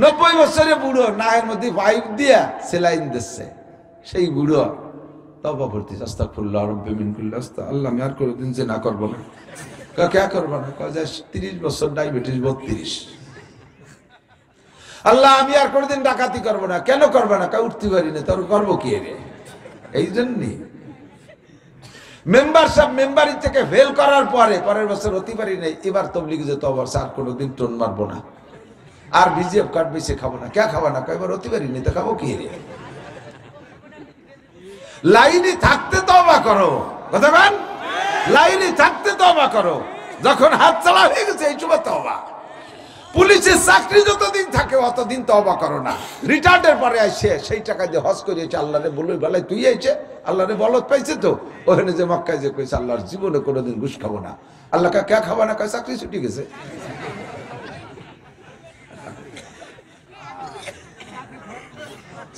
90 বছরের বুড়ো নায়ের মধ্যে পাইপ দিয়া সেলাইন দিচ্ছে, সেই বুড়ো তওবা করতেছে, আস্তাগফিরুল্লাহ রাব্বি মিন কুল্লি আল্লাহ আমি আর কোনোদিন জিনা করব না। কে করবো না? 30 বছর ডায়াবেটিস 32। আল্লাহ আমি আর কোনোদিন ডাকাতি করবো না। কেন করবো না? উঠতে পারি না, তোর করবো কি রে? এই জন্যই মেম্বারি থেকে ফেল করার পরে পরের বছর হতে পারি নাই, এবার তবলিগে যে তওবা আর কোনোদিন টোন মারবো না, আর বিজিএফ কার্ড বেশি খাবো না। কে খাবো না? এবার হতে পারি না, তো খাবো কি রে? লাইনে থাকতে তওবা করো, কথা বলেন, লাইনে থাকতে তওবা করো। যখন হাত চালা হয়ে গেছে এই সময় তওবা। পুলিশের চাকরি যতদিন থাকে অতদিন তওবা করো না। রিটায়ার্ডের পরে আসে সেই টাকা দিয়ে হজ করিয়েছে, আল্লাহরে বলই বেলায় তুই আইছে, আল্লাহরে বলত পাইছে তো ওখানে যে মক্কায় যে কইছে আল্লাহর জীবনে কোনোদিন ঘুষ খাবো না। আল্লাহকে কে খাবো না? কয় চাকরি ছুটি গেছে।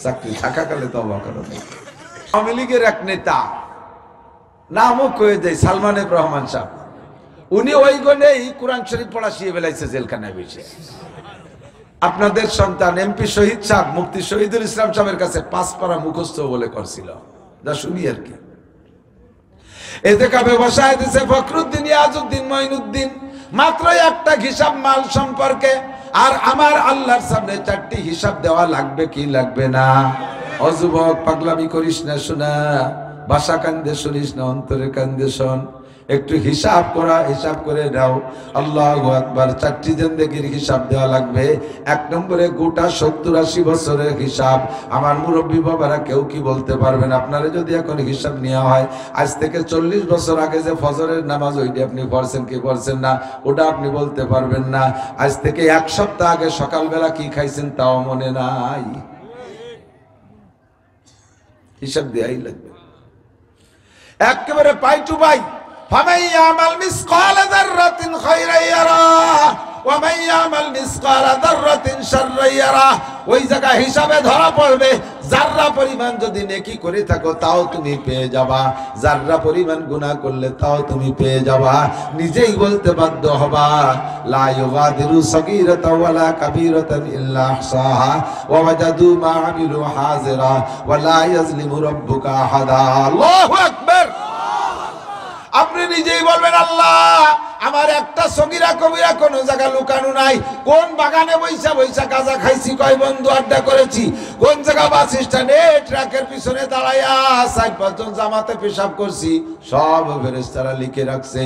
চাকরি থাকাকালে তওবা করো। আওয়ামী লীগের এক নেতা, নামও কয়ে দেয়, সালমান এফ রহমান সাহেব, উনি ওই গনেই কোরআন শরীফ পড়া শিয়ে বেলাইছে জেলখানায় বসে। আপনাদের সন্তান এমপি শহীদ সাহেব মুফতি শহীদুল ইসলাম সাহেবের কাছে 5 পারা মুখস্থ বলে করছিল, যা শুনি আর কি। এতে কাবে বসায় দিছে ফখরুদ্দিন, ইয়াজউদ্দিন, মঈনুদ্দিন, মাত্র একটা হিসাব মাল সম্পর্কে। আর আমার আল্লাহর সামনে 4টি হিসাব দেওয়া লাগবে কি লাগবে না? ও যুবক, পাগলামি করিস না শোনা, ভাষা কান্দে শুনিস না, অন্তরে কান্দে শোন। একটু হিসাব করে নাও। আল্লাহু আকবার। 4টি জিন্দেগির হিসাব দেওয়া লাগবে। 1 নম্বরে গোটা 70-80 বছরের হিসাব। আমার মুরব্বী বাবারা কেউ কি বলতে পারবেন? আপনারা যদি এখন হিসাব নেওয়া হয়, আজ থেকে 40 বছর আগে যে ফজরের নামাজ ওইটা আপনি পড়ছেন কি পড়ছেন না, ওটা আপনি বলতে পারবেন না। আজ থেকে 1 সপ্তাহ আগে সকালবেলা কি খাইছেন তাও মনে নাই। হিসাব দেওয়াই লাগবে একেবারে পাই টু পাই। فمن يعمل مثقال ذرة خيرا يره ومن يعمل مثقال ذرة شرا يره। ওই জায়গা হিসাবে ধরা পড়বে, জাররা পরিমাণ যদি নেকি করে থাকো তাও তুমি পেয়ে যাবা, জাররা পরিমাণ গুনাহ করলে তাও তুমি পেয়ে যাবা। নিজেই বলতে বাধ্য হবা, লা ইউগাদিরু সগীরাতাও ওয়ালা কাবীরাতান ইল্লা আহসাহা ওয়া ওয়াজাদু মা আমিলু হাজিরা ওয়া লা ইয়াজলিমু রাব্বুকা আহাদা। আল্লাহু আকবার। আপনি নিজেই বলবেন, আল্লাহ আমার একটা সগীরা কবিরা কোন জায়গা লুকানো নাই। কোন বাগানে বৈশা বৈশা গাঁজা খাইছি, কয় বন্ধু আড্ডা করেছি, কোন জায়গা বাস স্ট্যান্ডে ট্রাকের পিছনে দাঁড়াইয়া 4-5 জন জামাতে পেশাব করছি, সব ফেরেশতারা লিখে রাখছে।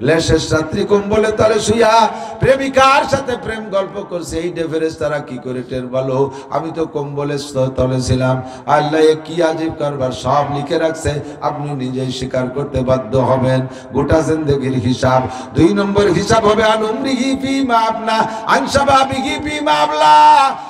লেশের রাত্রি কম্বলে তলে শুইয়া প্রেমিকার সাথে প্রেম গল্প করছে, এই ডে ফেরেশতারা কি করে টের বলো? আমি তো কম্বলের তলে ছিলাম। আল্লাহ কি আজীব কারবার, সব লিখে রাখছে। আপনি নিজেই স্বীকার করতে বাধ্য হবেন। গোটা জিন্দেগির হিসাব। 2 নম্বর হিসাব হবে আনুমরিহি ফিমা আবনা আনশাবাবিহি ফিমা আবলা।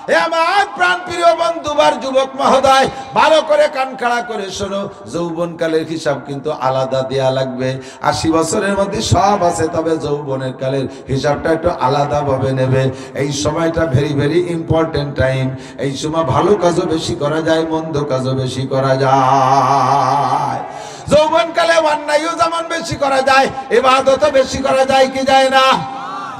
হে আমার প্রাণ প্রিয় বন্ধুবার যুবক মহোদয়, ভালো করে কান খাড়া করে শোনো, যৌবনকালের হিসাব কিন্তু আলাদা দেয়া লাগবে। 80 বছরের মধ্যে সব আছে, তবে যৌবনের কালের হিসাবটা একটু আলাদা ভাবে নেবে। এই সময়টা ভেরি ভেরি ইম্পর্টেন্ট টাইম। এই সময় ভালো কাজও বেশি করা যায়, মন্দ কাজও বেশি করা যায়। যৌবনকালে অন্যায়ও যেমন বেশি করা যায়, ইবাদতও বেশি করা যায় কি যায় না?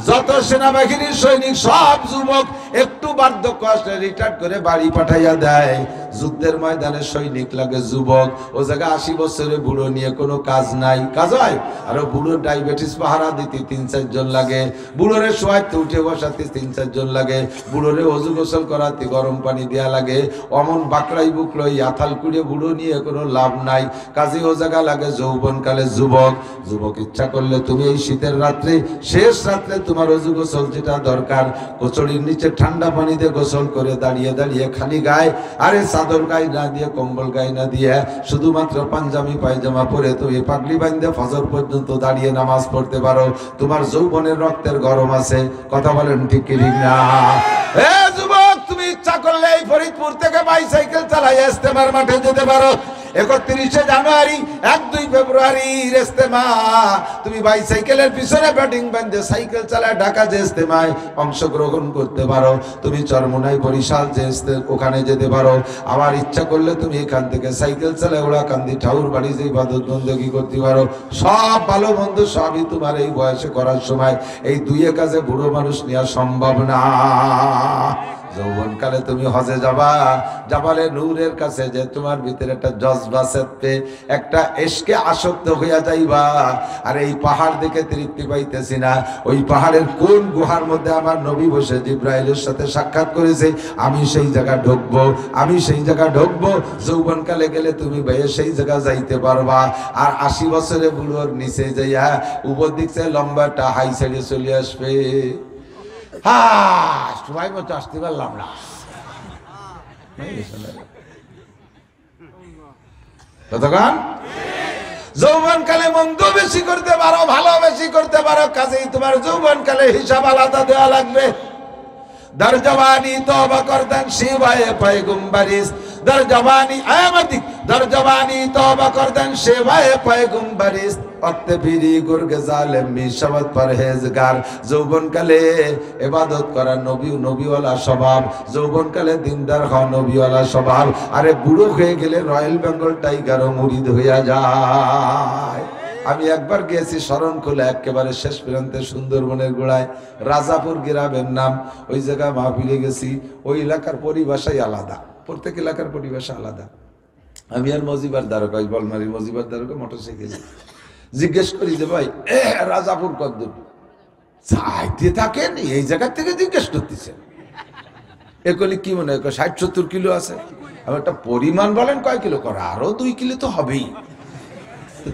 যত সেনাবাহিনীর সৈনিক সব যুবক একটু বার্ধক্য আসলে রিটায়ার করে বাড়ি পাঠাইয়া দেয়। যুদ্ধের ময়দানে সৈনিক লাগে যুবক, ও জায়গায় 80 বছরের বুড়ো নিয়ে কোনো কাজ নাই। কাজ হয়? আর বুড়োর ডায়াবেটিস পাহারা দিতে 3-4 জন লাগে, বুড়োরে শোয়াইতে উঠে বসাতে 3-4 জন লাগে, বুড়োরে অজু গোসল করাতে গরম পানি দেয়া লাগে। অমন বাকড়াই বুকড়াই আথাল কুড়ে বুড়ো নিয়ে কোনো লাভ নাই। কাজে ও জায়গা লাগে যৌবনকালে যুবক। যুবক ইচ্ছা করলে তুমি এই শীতের রাত্রে, শেষ রাত্রে তোমার অজু গোসল যেটা দরকার, কচুরির নিচে ঠান্ডা পানিতে গোসল করে দাঁড়িয়ে দাঁড়িয়ে খালি গায়ে, আরে চাদর গায়ে না দিয়ে, কম্বল গায়ে না দিয়ে, শুধুমাত্র পাঞ্জাবি পায়জামা পরে তুমি পাগড়ি বাঁধে ফজর পর্যন্ত দাঁড়িয়ে নামাজ পড়তে পারো। তোমার যৌবনের রক্তের গরম আছে। কথা বলেন ঠিক কি ঠিক না? এ যুবক, তুমি ইচ্ছা করলে এই ফরিদপুর থেকে বাইসাইকেল চালাই ইস্তেমার মাঠে যেতে পারো। 31 জানুয়ারি 1-2 ফেব্রুয়ারি ইস্তেমা, তুমি বাইসাইকেলের পিছনে ব্যাটিং বাঁধে সাইকেল চালায় ঢাকা যে ইস্তেমায় অংশগ্রহণ করতে পারো। তুমি চরমোনাই বরিশাল যে ওখানে যেতে পারো। আবার ইচ্ছা করলে তুমি এখান থেকে সাইকেল চালায় ওড়াকান্দি ঠাকুর বাড়ি যে ইবাদত বন্দেগী করতে পারো। সব ভালো মন্দ সবই তোমার এই বয়সে করার সময়। এই 2 কাজে বুড়ো মানুষ নেওয়া সম্ভব না। যৌবনকালে তুমি হজে যাবা, জাবালে নূরের কাছে যে তোমার ভিতরে একটা জজবা চেপে একটা ইশকে আসক্ত হইয়া যাইবা। আর এই পাহাড় দেখে তৃপ্তি পাইতেছি না, ওই পাহাড়ের কোন গুহার মধ্যে আমার নবী বসে জিব্রাইলের সাথে সাক্ষাৎ করেছে, আমি সেই জায়গা ঢুকবো, আমি সেই জায়গা ঢুকবো। যৌবনকালে গেলে তুমি ভাইয়া সেই জায়গা যাইতে পারবা। আর 80 বছরে বুড়োর নিচে যাইয়া উপর দিকে লম্বাটা হাই সাইডে চলে আসবে। হ্যাঁ, সময় মতো আসতে পারলাম না। কতক্ষণ? যৌবনকালে মন্দ বেশি করতে পারো, ভালো বেশি করতে পারো, কাজেই তোমার যৌবনকালে হিসাব আলাদা দেওয়া লাগবে। दर जवानी तौबा करदन शिवाय पैगंबरिस दर जवानी आमतिक दर जवानी तौबा करदन शिवाय पैगंबरिस अत्ते फिरी गुरगे जालिम मिशवत परहेजगार যৌবন কালে ইবাদত করা নবী নবীওয়ালা স্বভাব, যৌবন কালে দিনদার হওয়া নবীওয়ালা স্বভাব। আরে বুড়ো হয়ে গেলে রয়্যাল বেঙ্গল টাইগারও মুরিদ হইয়া যায়। আমি একবার গিয়েছি শরণখোলা, একেবারে শেষ প্রান্তে সুন্দরবনের গোড়ায় রাজাপুর গ্রামের নাম। ওই জায়গায় মাহফিলে গেছি। ওই এলাকার পরিভাষাই আলাদা, প্রত্যেক এলাকার পরিভাষা আলাদা। আমি আর মজিবার দ্বারকা, ওই বলমারি মজিবার দ্বারকা মোটরসাইকেলে জিজ্ঞেস করি যে ভাই রাজাপুর কদ্দূর? চাইতে থাকেন এই জায়গার থেকে জিজ্ঞেস করতেছেন। একলি কি মনে হয় 60-70 কিলো আছে। আমি একটা পরিমাণ বলেন কয় কিলো করে, আরো 2 কিলো তো হবেই।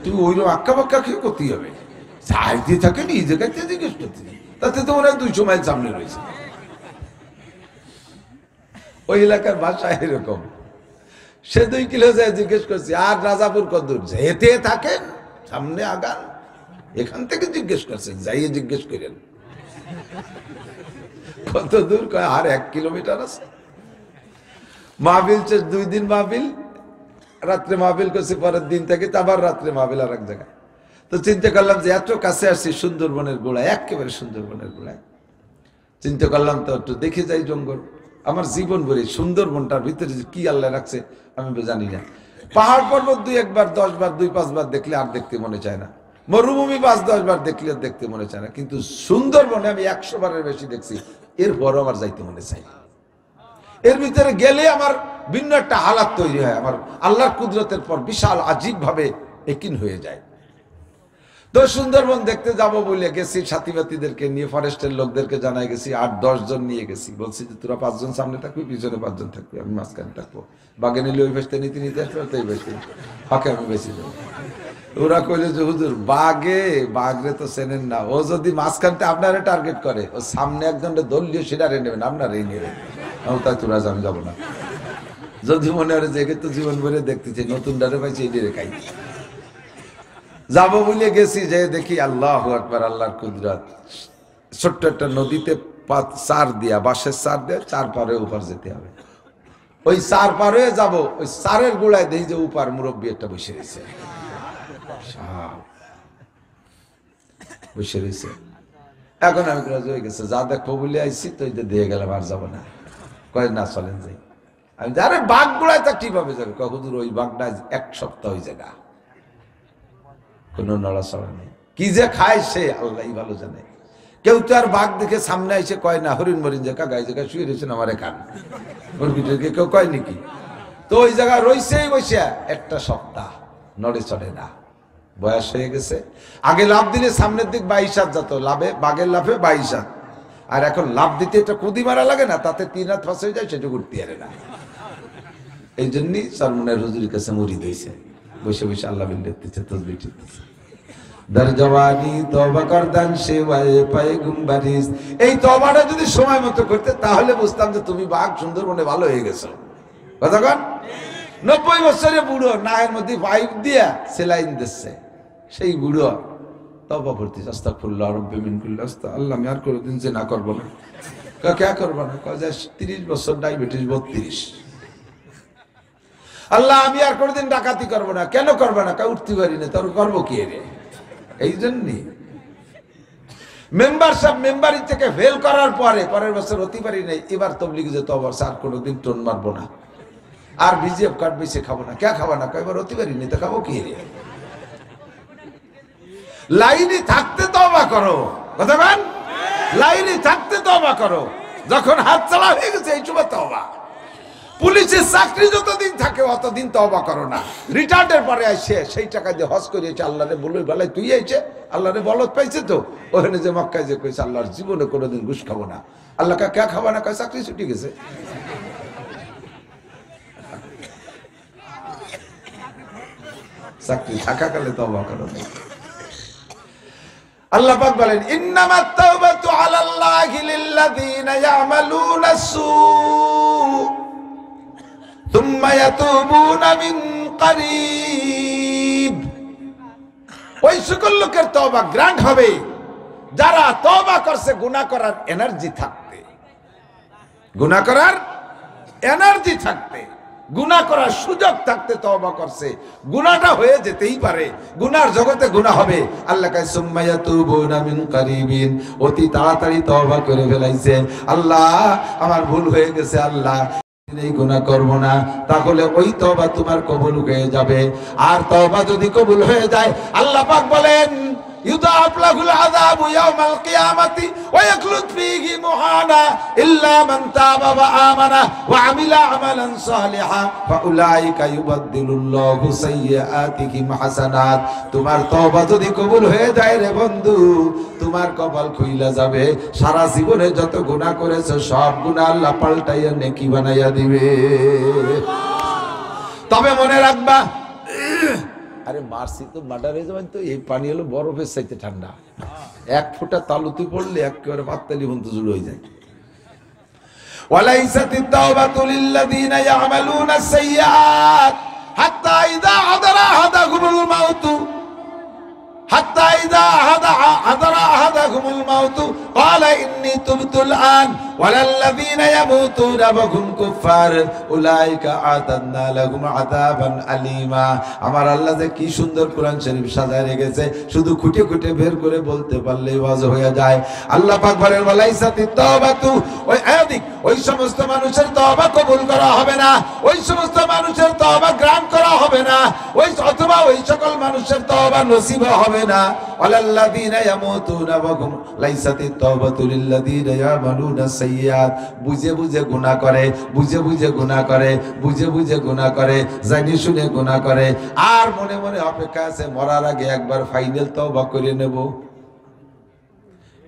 তুই ওইরকম আক্কা বাক্কা খেয়ে করতেই হবে। চাইতে থাকেন এই জায়গায় জিজ্ঞেস করতে, তাতে তো মনে হয় 200 মাইল সামনে রয়েছে। ওই এলাকার ভাষা এরকম। সে 2 কিলো যায় জিজ্ঞেস করছি, আর রাজাপুর কদ্দূর? যেতে থাকেন, সামনে আগান, এখান থেকে জিজ্ঞেস করছেন, যাইয়ে জিজ্ঞেস করেন কত দূর? কয় আর 1 কিলোমিটার আছে। মাহফিল 2 দিন মাহফিল, রাত্রে মাহফিল করছি, পরের দিন থেকে আবার রাত্রে মাহফিল আর এক জায়গায়। তো চিন্তা করলাম যে এত কাছে আসছি সুন্দরবনের গোড়ায়, একেবারে সুন্দরবনের গোড়ায়। চিন্তা করলাম তো একটু দেখে যাই জঙ্গল। আমার জীবন ভরে সুন্দরবনটার ভিতরে কি আল্লাহ রাখছে আমি জানি না। পাহাড় পর্বত 2-1 বার 10 বার 2-5 বার দেখলে আর দেখতে মনে চায় না। মরুভূমি 5-10 বার দেখলে আর দেখতে মনে চায় না। কিন্তু সুন্দরবনে আমি 100 বারের বেশি দেখছি, এরপরও আমার যাইতে মনে চায়। এর ভিতরে গেলে আমার ভিন্ন একটা হালাত তৈরি হয়, আমার আল্লাহর কুদরতের পর বিশাল আজীব ভাবে একিন হয়ে যায়। তো সুন্দরবন দেখতে যাব বলে গেছি, সাথীবাতীদেরকে নিয়ে, ফরেস্টের লোকদেরকে জানাই গেছি, 8-10 জন নিয়ে গেছি। বলছি যে তোরা 5 জন সামনে থাকবি, পিছনে 5 জন থাকবি, আমি মাঝখানে থাকবো। বাগে নিলে ওই বেসতে নিতে নিতে আসবে, তো এই বেসতে ফাঁকে আমি বেশি দেবো। ওরা কইলে যে হুজুর বাঘরে তো চেনেন না, ও যদি মাঝখানটা আপনারে টার্গেট করে, ও সামনে একজন দলীয় সেটারে নেবেন, আপনারাই নেবেন। তাই তোরা আমি যাবো না। যদি মনে হয় যে তো জীবন ভরে দেখতেছি, নতুন ডারে পাইছি, এই ডেরে খাই যাবো বলে গেছি। যে দেখি আল্লাহু আকবার, আল্লাহর কুদরত। ছোট্ট একটা নদীতে চার দিয়া, বাঁশের চার দিয়ে 4 পারে উপর যেতে হবে। ওই 4 পার হয়ে যাবো, ওই 4-এর গোড়ায় দেখি যে উপার মুরব্বী একটা বসে রয়েছে, বসে রয়েছে। এখন আমি হয়ে গেছে, যা দেখবো বলে আইসি, তো দিয়ে গেলাম, আর যাবো না। কয় না চলেন যাই। আমি আরে বাঘ গোড়ায় তা কিভাবে যাবে? হুজুর ওই বাঘটা 1 সপ্তাহ ওই জায়গা, কোনো নড়াচড়া নেই। কি যে খায় সে আল্লাহই ভালো জানে। কেউ তো আর বাঘ দেখে সামনে এসে কয় না, হরিণ মরিণ জায়গা গায়ে জায়গায় শুয়ে রয়েছেন আমার খান, মুরগিটাকে কেউ কয় নাকি? তো ওই জায়গা রয়েছেই বসে 1 সপ্তাহ, নড়ে চড়ে না, বয়স হয়ে গেছে। আগে লাভ দিলে সামনের দিক 22 হাত যেত, বাঘের লাফে 22 হাত। আর এখন লাভ দিতে একটা কুদি মারা লাগে না, তাতে 3 হাত ফাঁস হয়ে যায়, সেটা ঘুরতে পারে না। এই জন্যই সরমনের হুজুরের কাছে মুরিদ হয়েছে, বসে বসে আল্লাহ বিল দেখতেছে, তসবিহ টিপতেছে। দর জওয়ানি তওবা করদান সেওয়ায়ে পয়গম্বরিস। এই তওবাটা যদি সময় মতো করতে, তাহলে বুঝতাম যে তুমি বাঘ সুন্দরবনে ভালো হয়ে গেছো। কতক্ষণ? 90 বছরের বুড়ো, নায়ের মধ্যে পাইপ দিয়া সেলাইন দিচ্ছে, সেই বুড়ো তওবা করতে, আস্তাগফিরুল্লাহ রাব্বি মিন কুল্লি আল্লাহ, আমি আর কোনোদিন জিনা করব না। কে করব না? কয় যে 30 বছর ডায়াবেটিস 32। আল্লাহ আমি আর কোনোদিন ডাকাতি করব না। কেন করব না? কয় উঠতে পারি না, তোর করবো কি রে? এই জন্যই মেম্বারি থেকে ফেল করার পরের বছর হতে পারি নাই, এবার তবলিগে যেত অবশ্য আর কোনোদিন টোন মারবো না, আর বিজিএফ কার্ড বেশি খাবো না। কে খাবো না? এবার হতে পারি নি, তো খাবো কি রে? লাইনে থাকতে তওবা করো, কথা বলেন, লাইনে থাকতে তওবা করো। যখন হাত চালা হয়ে গেছে এই সময় তওবা। পুলিশের চাকরি যতদিন থাকে অতদিন তওবা করো না। রিটায়ার্ডের পরে আসে সেই টাকা দিয়ে হজ করিয়েছে, আল্লাহরে বলে বেলায় তুই আইছে, আল্লাহরে বলত পাইছে তো ওখানে যে মক্কায় যে কইছে আল্লাহর জীবনে কোনোদিন ঘুষ খাবো না, আল্লাহ কে খাবা না, কয় চাকরি ছুটি গেছে। চাকরি থাকাকালে তওবা করো। আল্লাহ পাক বলেন ইন্নামাত তাওবাতু আলাল্লাহি লিল্লাযিনা ইয়ামালুনা সু সুম্মা ইয়াতুবুনা মিন করিব। ওই সকল লোকের তওবা গ্রান্ট হবে যারা তওবা করছে গুনাহ করার এনার্জি থাকতে, গুনাহ করার এনার্জি থাকতে, গুনাহ করার সুযোগ থাকতে তওবা করছে। গুনাহটা হয়ে যেতেই পারে, গুনার জগতে গুনাহ হবে। আল্লাহ কয় সুম্মা ইয়াতুবুনা মিন করিবিন, অতি তাড়াতাড়ি তওবা করে ফেলাইছে। আল্লাহ আমার ভুল হয়ে গেছে, আল্লাহ এই গুনাহ করব না, তাহলে ওই তওবা তোমার কবুল হয়ে যাবে। আর তওবা যদি কবুল হয়ে যায় আল্লাহ পাক বলেন يضاعف له العذاب يوم القيامة ويخلد فيه مهانا إلا من تاب وآمن وعمل عملا صالحا فأولئك يبدل الله سيئاتهم حسنات। তোমার তওবা যদি কবুল হয়ে যায় রে বন্ধু, তোমার কপাল খুইলা যাবে। সারা জীবনে যত গুনাহ করেছো সব গুনাহ আল্লাহ পাল্টাইয়া নেকি বানাইয়া দিবে। তবে মনে রাখবা, আরে মারছি তো মার্ডার হয়ে যাবেন তো, এই পানি হলো বরফের চাইতে ঠান্ডা। এক ফোঁটা তালুতে পড়লে একেবারে পাততালি বন্ধ শুরু হয়ে যায়। ওয়ালাইসাতিত তাওবাতু লিল্লাযিনা ইয়ামালুনাস সাইয়্যাত হাত্তা ইযা হাদারা আহাদাহুমুল মাউত হাত্তা ইযা হাদারা আহাদাহুমুল মাউত ক্বালা ইন্নী তুবতুল আন ওয়ালাল্লাযিনা ইয়ামুতুনা ওয়া হুম কুফার উলাইকা আতাদনা লাহুম আযাবান আলীমা। আমার আল্লাহ যে কি সুন্দর কোরআন শরীফ সাজায় রেখেছে, শুধু খুঁটে খুঁটে বের করে বলতে পারলেই ওয়াজ হয়ে যায়। আল্লাহ পাক বলেন ওয়ালাইসাতিত তাওবাতু, ওই সমস্ত মানুষের তওবা কবুল করা হবে না, ওই সমস্ত মানুষের তওবা গ্রহণ করা হবে না, অথবা ওই সকল মানুষের তওবা নসিব হবে না। ওয়ালাল্লাযিনা ইয়ামুতুনা ওয়া হুম লাইসাতিত তাওবাতু লিল্লাযিনা ইয়ামালুনাস সাইয়্যাত। বুঝে বুঝে গুনাহ করে, বুঝে বুঝে গুনাহ করে, বুঝে বুঝে গুনাহ করে, জানি শুনে গুনাহ করে, আর মনে মনে অপেক্ষা আছে মরার আগে একবার ফাইনাল তওবা করে নেব।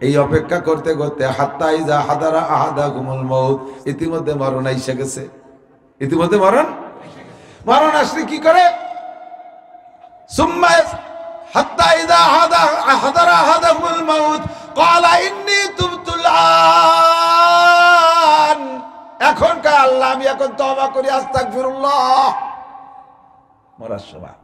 এই অপেক্ষা করতে করতে হাত্তা ইযা হাদারা আহাদাহুমুল মাউত, ইতিমধ্যে মরণ এসে গেছে। ইতিমধ্যে মরণ আসলে কি করে? সুম্মা হাত্তা ইযা হাদারা আহাদাহুমুল মাউত ক্বালা ইন্নী তুবতুল আন। এখন কা আল্লাহ আমি এখন তওবা করি, আস্তাগফিরুল্লাহ। মরার সময়